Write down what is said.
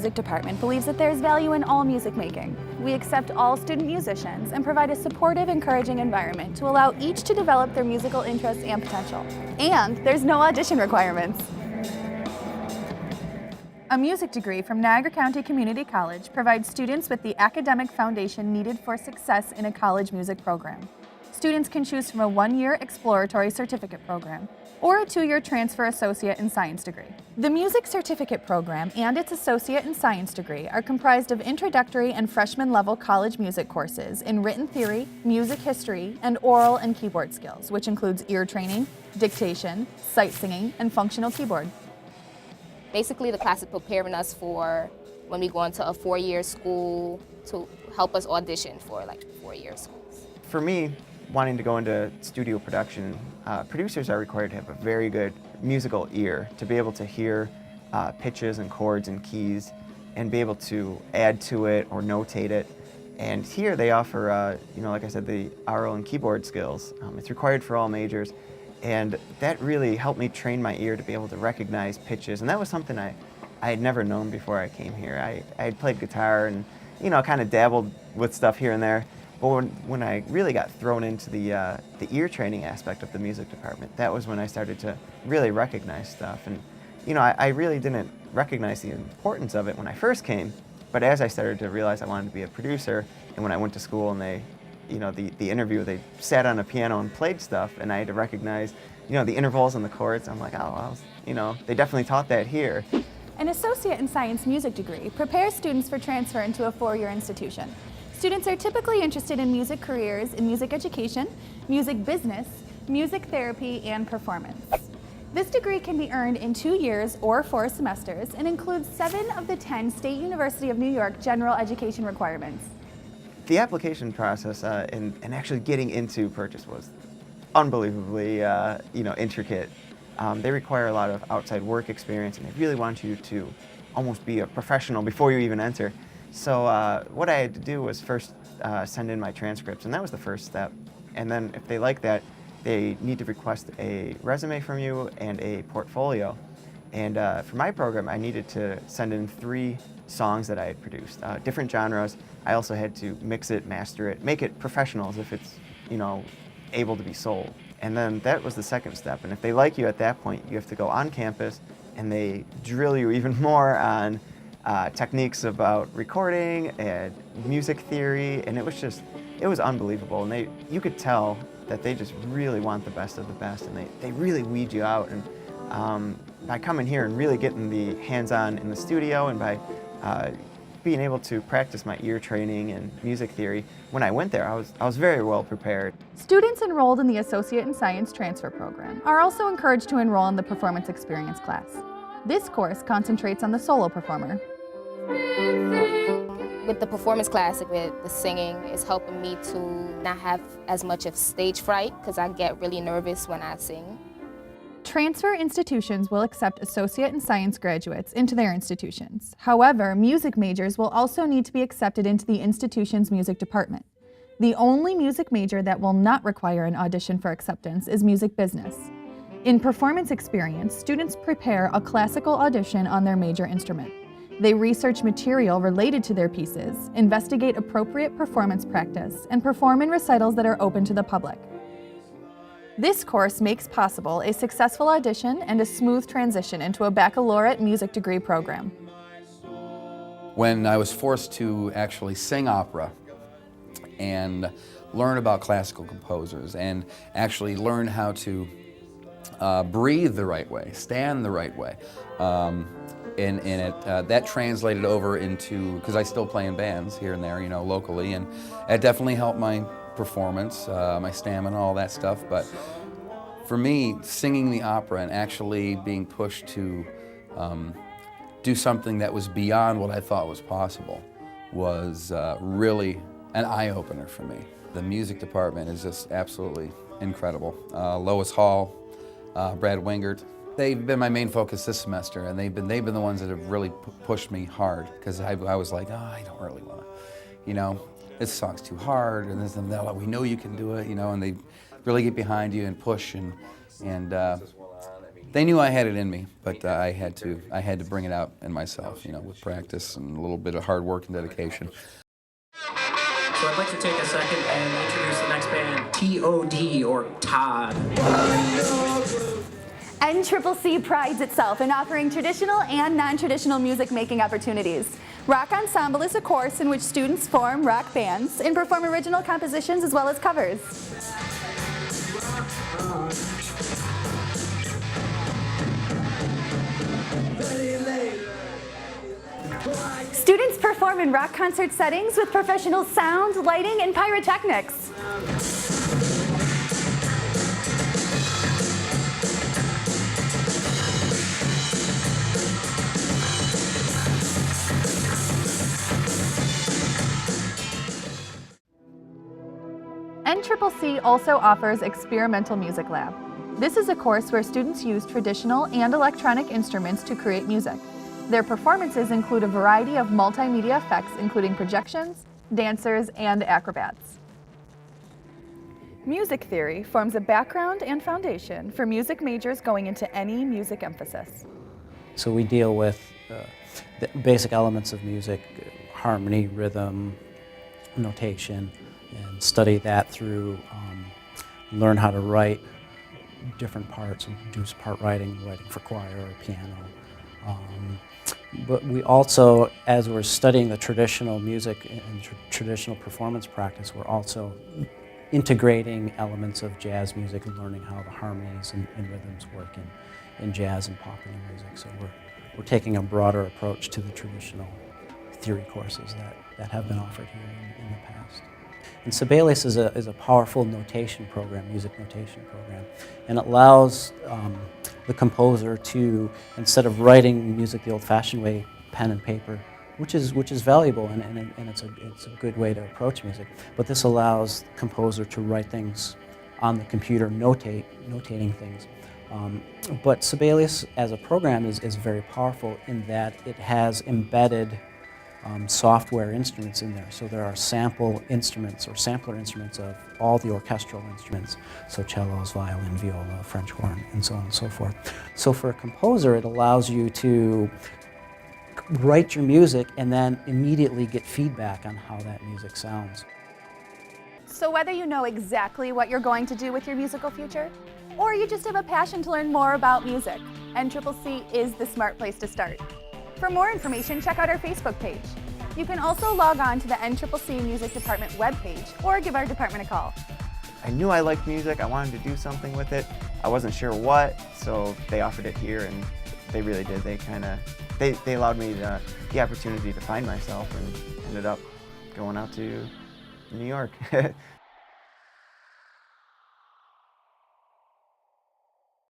Music Department believes that there is value in all music making. We accept all student musicians and provide a supportive, encouraging environment to allow each to develop their musical interests and potential. And there's no audition requirements. A music degree from Niagara County Community College provides students with the academic foundation needed for success in a college music program. Students can choose from a 1-year exploratory certificate program or a 2-year transfer associate in science degree. The music certificate program and its associate in science degree are comprised of introductory and freshman level college music courses in written theory, music history, and oral and keyboard skills, which includes ear training, dictation, sight singing, and functional keyboard. Basically, the class is preparing us for when we go into a 4-year school to help us audition for like 4-year schools. For me, wanting to go into studio production, producers are required to have a very good musical ear to be able to hear pitches and chords and keys and be able to add to it or notate it. And here they offer, like I said, the oral and keyboard skills. It's required for all majors. And that really helped me train my ear to be able to recognize pitches. And that was something I had never known before I came here. I had played guitar and, kind of dabbled with stuff here and there. But when I really got thrown into the ear training aspect of the music department, that was when I started to really recognize stuff. And, I really didn't recognize the importance of it when I first came. But as I started to realize I wanted to be a producer, and when I went to school and they the interview, they sat on a piano and played stuff, and I had to recognize, the intervals and the chords. I'm like, oh, well, they definitely taught that here. An Associate in Science music degree prepares students for transfer into a 4-year institution. Students are typically interested in music careers in music education, music business, music therapy, and performance. This degree can be earned in 2 years or 4 semesters and includes 7 of the 10 State University of New York general education requirements. The application process and actually getting into Purchase was unbelievably, intricate. They require a lot of outside work experience, and they really want you to almost be a professional before you even enter. So what I had to do was first send in my transcripts, and that was the first step. And then if they like that, they need to request a resume from you and a portfolio. And for my program, I needed to send in 3 songs that I had produced, different genres. I also had to mix it, master it, make it professional as if it's, able to be sold. And then that was the second step. And if they like you at that point, you have to go on campus and they drill you even more on techniques about recording and music theory. And it was unbelievable. And you could tell that they just really want the best of the best, and they really weed you out. And by coming here and really getting the hands-on in the studio, and by being able to practice my ear training and music theory, when I went there, I was very well prepared. Students enrolled in the Associate in Science Transfer Program are also encouraged to enroll in the Performance Experience class. This course concentrates on the solo performer. With the performance class, with the singing, it's helping me to not have as much of stage fright, because I get really nervous when I sing. Transfer institutions will accept Associate in Science graduates into their institutions. However, music majors will also need to be accepted into the institution's music department. The only music major that will not require an audition for acceptance is music business. In Performance Experience, students prepare a classical audition on their major instrument. They research material related to their pieces, investigate appropriate performance practice, and perform in recitals that are open to the public. This course makes possible a successful audition and a smooth transition into a baccalaureate music degree program. When I was forced to actually sing opera and learn about classical composers and actually learn how to breathe the right way, stand the right way, that translated over into, because I still play in bands here and there, locally, and it definitely helped my performance, my stamina, all that stuff. But for me, singing the opera and actually being pushed to do something that was beyond what I thought was possible was really an eye-opener for me. The music department is just absolutely incredible. Lois Hall, Brad Wingert, they've been my main focus this semester, and they've been the ones that have really pushed me hard, because I was like, oh, I don't really want to, this song's too hard, and this and that, we know you can do it, and they really get behind you and push, and They knew I had it in me, but I had to bring it out in myself, with practice and a little bit of hard work and dedication. So I'd like to take a second and introduce the next band, TOD, or Todd. NCCC prides itself in offering traditional and non-traditional music making opportunities. Rock Ensemble is a course in which students form rock bands and perform original compositions as well as covers. Students perform in rock concert settings with professional sound, lighting, and pyrotechnics. NCCC also offers Experimental Music Lab. This is a course where students use traditional and electronic instruments to create music. Their performances include a variety of multimedia effects, including projections, dancers, and acrobats. Music theory forms a background and foundation for music majors going into any music emphasis. So we deal with the basic elements of music, harmony, rhythm, notation, and study that through, learn how to write different parts and do part writing for choir or piano. But we also, as we're studying the traditional music and traditional performance practice, we're also integrating elements of jazz music and learning how the harmonies and rhythms work in jazz and popular music. So we're taking a broader approach to the traditional theory courses that have been offered here in the past. And Sibelius is a powerful notation program, music notation program, and it allows the composer to, instead of writing music the old-fashioned way, pen and paper, which is valuable and it's a good way to approach music, but this allows the composer to write things on the computer, notating things. But Sibelius as a program is very powerful in that it has embedded software instruments in there. So there are sample instruments or sampler instruments of all the orchestral instruments, so cellos, violin, viola, French horn, and so on and so forth. So for a composer, it allows you to write your music and then immediately get feedback on how that music sounds. So whether you know exactly what you're going to do with your musical future, or you just have a passion to learn more about music, NCCC is the smart place to start. For more information, check out our Facebook page. You can also log on to the NCCC Music Department webpage or give our department a call. I knew I liked music, I wanted to do something with it. I wasn't sure what, so they offered it here and they really did. They allowed me the opportunity to find myself and ended up going out to New York.